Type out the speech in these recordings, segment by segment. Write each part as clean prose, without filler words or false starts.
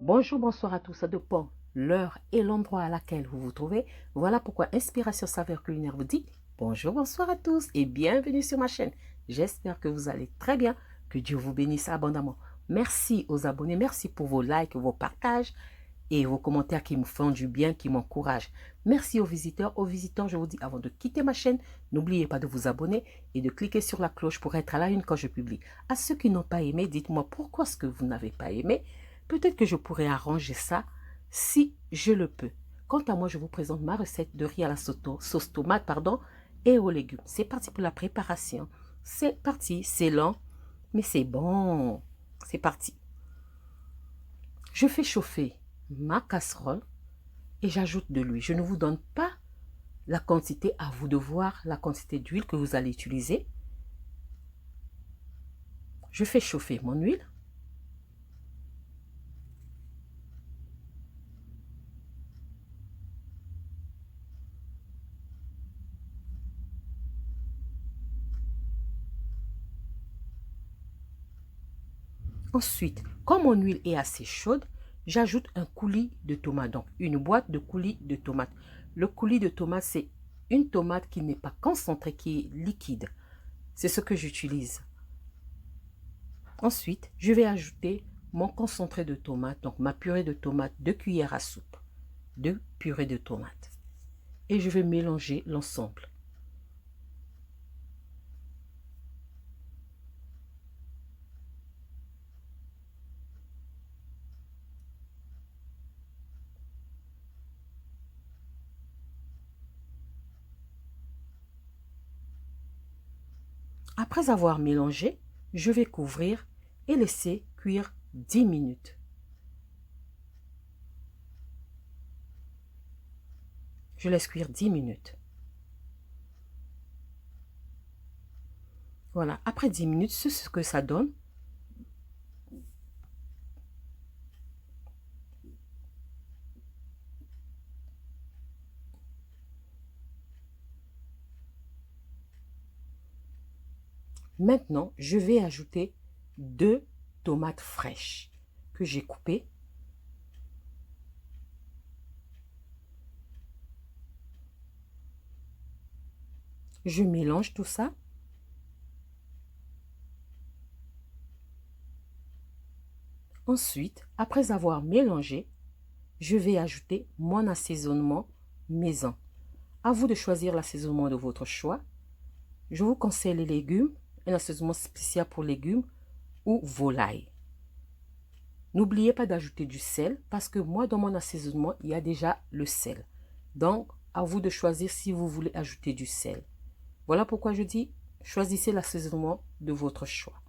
Bonjour, bonsoir à tous, ça dépend l'heure et l'endroit à laquelle vous vous trouvez. Voilà pourquoi Inspiration Saveur Culinaire vous dit bonjour, bonsoir à tous et bienvenue sur ma chaîne. J'espère que vous allez très bien, que Dieu vous bénisse abondamment. Merci aux abonnés, merci pour vos likes, vos partages et vos commentaires qui me font du bien, qui m'encouragent. Merci aux visiteurs. Aux visiteurs, je vous dis avant de quitter ma chaîne, n'oubliez pas de vous abonner et de cliquer sur la cloche pour être à la une quand je publie. À ceux qui n'ont pas aimé, dites-moi pourquoi est-ce que vous n'avez pas aimé. Peut-être que je pourrais arranger ça si je le peux. Quant à moi, je vous présente ma recette de riz à la sauce tomate et aux légumes. C'est parti pour la préparation. C'est parti, c'est lent, mais c'est bon. C'est parti. Je fais chauffer ma casserole et j'ajoute de l'huile. Je ne vous donne pas la quantité, à vous de voir la quantité d'huile que vous allez utiliser. Je fais chauffer mon huile. Ensuite, quand mon huile est assez chaude, j'ajoute un coulis de tomate, donc une boîte de coulis de tomate. Le coulis de tomate, c'est une tomate qui n'est pas concentrée, qui est liquide. C'est ce que j'utilise. Ensuite, je vais ajouter mon concentré de tomate, donc ma purée de tomate, 2 cuillères à soupe de purée de tomate. Et je vais mélanger l'ensemble. Après avoir mélangé, je vais couvrir et laisser cuire 10 minutes. Je laisse cuire 10 minutes. Voilà, après 10 minutes, c'est ce que ça donne. Maintenant, je vais ajouter 2 tomates fraîches que j'ai coupées. Je mélange tout ça. Ensuite, après avoir mélangé, je vais ajouter mon assaisonnement maison. À vous de choisir l'assaisonnement de votre choix. Je vous conseille les légumes, un assaisonnement spécial pour légumes ou volaille. N'oubliez pas d'ajouter du sel parce que moi, dans mon assaisonnement, il y a déjà le sel. Donc, à vous de choisir si vous voulez ajouter du sel. Voilà pourquoi je dis, choisissez l'assaisonnement de votre choix.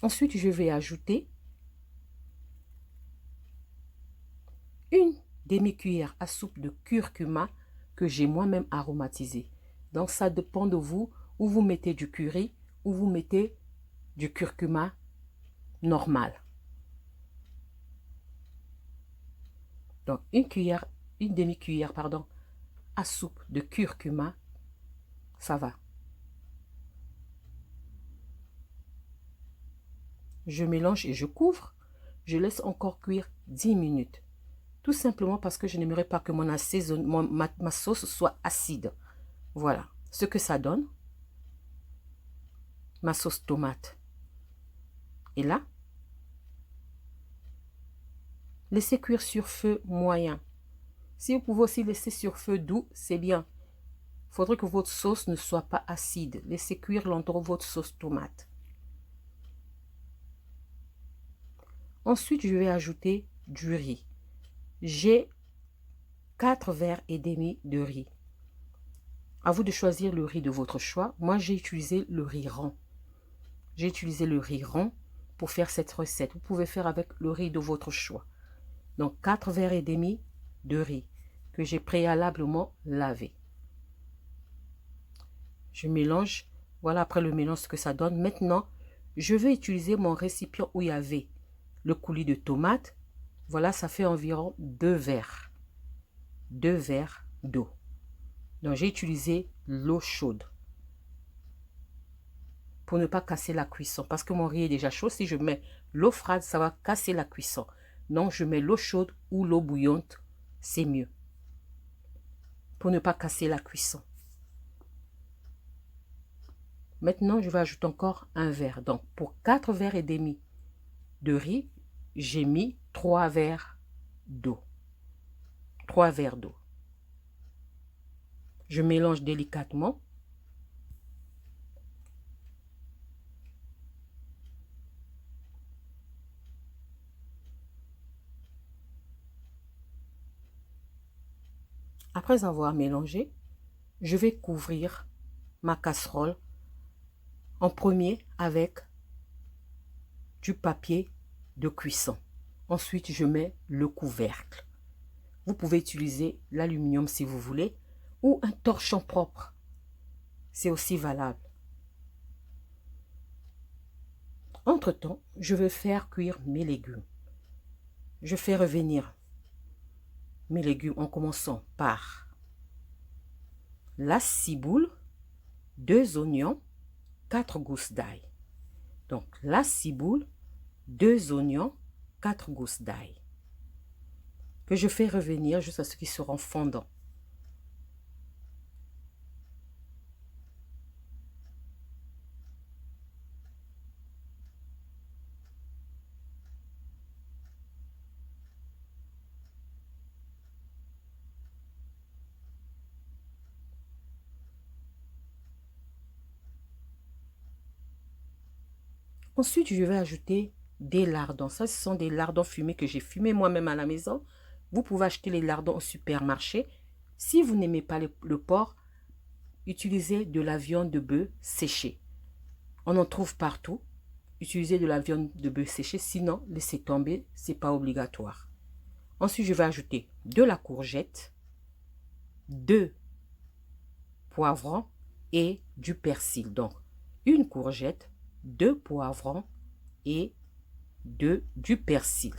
Ensuite, je vais ajouter une demi-cuillère à soupe de curcuma que j'ai moi-même aromatisé. Donc, ça dépend de vous, où vous mettez du curry, ou vous mettez du curcuma normal. Donc, une demi-cuillère, à soupe de curcuma, ça va. Je mélange et je couvre. Je laisse encore cuire 10 minutes. Tout simplement parce que je n'aimerais pas que ma sauce soit acide. Voilà ce que ça donne. Ma sauce tomate est là. Laissez cuire sur feu moyen. Si vous pouvez aussi laisser sur feu doux, c'est bien. Il faudrait que votre sauce ne soit pas acide. Laissez cuire longtemps votre sauce tomate. Ensuite, je vais ajouter du riz. J'ai 4 verres et demi de riz. À vous de choisir le riz de votre choix. Moi, j'ai utilisé le riz rond. J'ai utilisé le riz rond pour faire cette recette. Vous pouvez faire avec le riz de votre choix. Donc, 4 verres et demi de riz que j'ai préalablement lavé. Je mélange. Voilà après le mélange ce que ça donne. Maintenant, je vais utiliser mon récipient où il y avait le coulis de tomate. Voilà, ça fait environ 2 verres. 2 verres d'eau. Donc, j'ai utilisé l'eau chaude. pour ne pas casser la cuisson. Parce que mon riz est déjà chaud. Si je mets l'eau froide, ça va casser la cuisson. Donc, je mets l'eau chaude ou l'eau bouillante. C'est mieux. Pour ne pas casser la cuisson. Maintenant, je vais ajouter encore un verre. Donc, pour 4 verres et demi de riz, j'ai mis 3 verres d'eau. 3 verres d'eau. Je mélange délicatement. Après avoir mélangé, je vais couvrir ma casserole en premier avec du papier de cuisson. Ensuite, je mets le couvercle. Vous pouvez utiliser l'aluminium si vous voulez ou un torchon propre. C'est aussi valable. Entre-temps, je vais faire cuire mes légumes. Je fais revenir mes légumes en commençant par la ciboule, 2 oignons, 4 gousses d'ail. Donc, la ciboule, 2 oignons, 4 gousses d'ail. Que je fais revenir jusqu'à ce qu'ils seront fondants. Ensuite, je vais ajouter des lardons. Ça, ce sont des lardons fumés que j'ai fumés moi-même à la maison. Vous pouvez acheter les lardons au supermarché. Si vous n'aimez pas le porc, utilisez de la viande de bœuf séchée. On en trouve partout. Utilisez de la viande de bœuf séchée. Sinon, laissez tomber. Ce n'est pas obligatoire. Ensuite, je vais ajouter de la courgette, 2 poivrons et du persil. Donc, une courgette, 2 poivrons et du persil.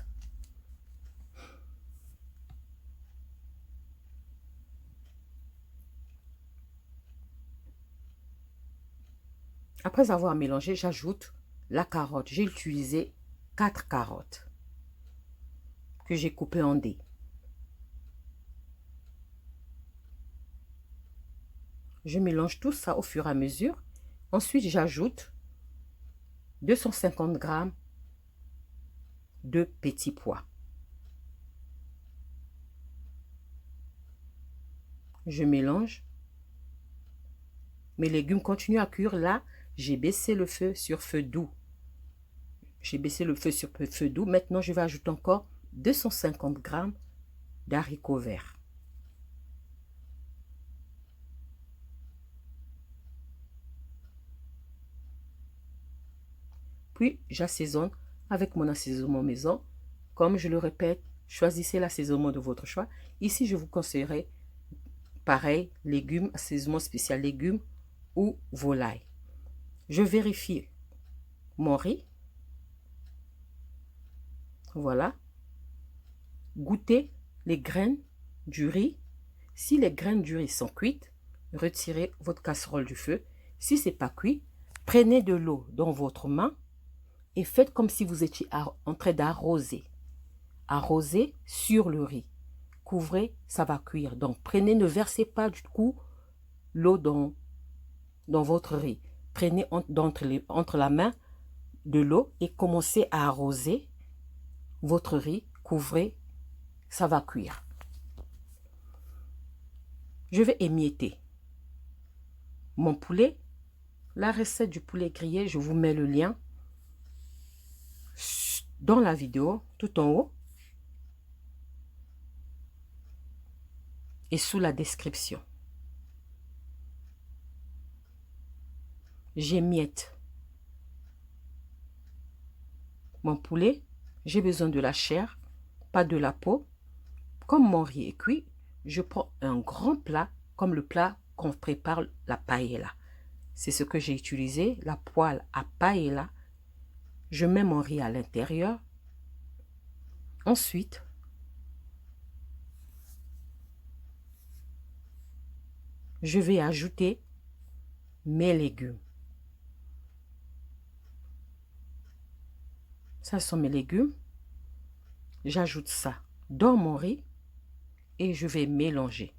Après avoir mélangé, j'ajoute la carotte. J'ai utilisé 4 carottes que j'ai coupées en dés. Je mélange tout ça au fur et à mesure. Ensuite, j'ajoute 250 g de petits pois. Je mélange. Mes légumes continuent à cuire. Là, j'ai baissé le feu sur feu doux. J'ai baissé le feu sur feu doux. Maintenant, je vais ajouter encore 250 g d'haricots verts. Puis, j'assaisonne avec mon assaisonnement maison. Comme je le répète, choisissez l'assaisonnement de votre choix. Ici, je vous conseillerais, pareil, légumes, assaisonnement spécial légumes ou volaille. Je vérifie mon riz. Voilà. Goûtez les graines du riz. Si les graines du riz sont cuites, retirez votre casserole du feu. Si ce n'est pas cuit, prenez de l'eau dans votre main et faites comme si vous étiez en train d'arroser. Arrosez sur le riz. Couvrez, ça va cuire. Donc, prenez, ne versez pas du coup l'eau dans votre riz. Prenez entre la main de l'eau et commencez à arroser votre riz. Couvrez, ça va cuire. Je vais émietter mon poulet. La recette du poulet grillé, je vous mets le lien dans la vidéo, tout en haut et sous la description. J'émiette mon poulet. J'ai besoin de la chair, pas de la peau. Comme mon riz est cuit, je prends un grand plat, comme le plat qu'on prépare la paella. C'est ce que j'ai utilisé, la poêle à paella. Je mets mon riz à l'intérieur. Ensuite, je vais ajouter mes légumes. Ça sont mes légumes. J'ajoute ça dans mon riz et je vais mélanger.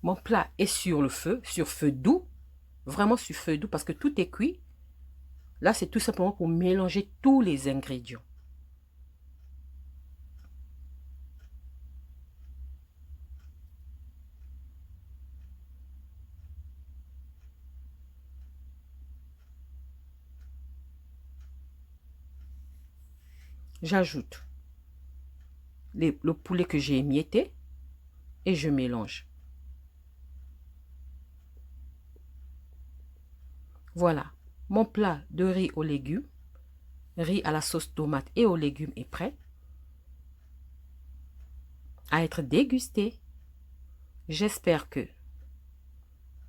Mon plat est sur le feu, sur feu doux. Vraiment sur feu doux parce que tout est cuit. Là, c'est tout simplement pour mélanger tous les ingrédients. J'ajoute le poulet que j'ai émietté et je mélange. Voilà, mon plat de riz aux légumes, riz à la sauce tomate et aux légumes est prêt à être dégusté. J'espère que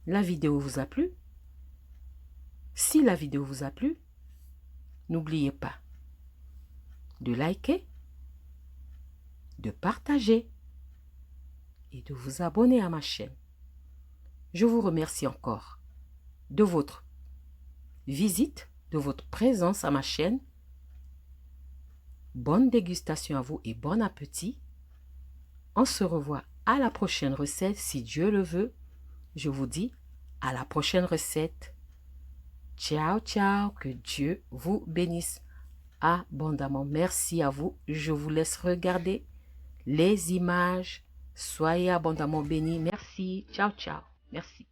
la vidéo vous a plu. Si la vidéo vous a plu, n'oubliez pas de liker, de partager et de vous abonner à ma chaîne. Je vous remercie encore de votre visite, de votre présence à ma chaîne. Bonne dégustation à vous et bon appétit. On se revoit à la prochaine recette si Dieu le veut. Je vous dis à la prochaine recette. Ciao, ciao, que Dieu vous bénisse abondamment. Merci à vous. Je vous laisse regarder les images. Soyez abondamment bénis. Merci. Ciao, ciao. Merci.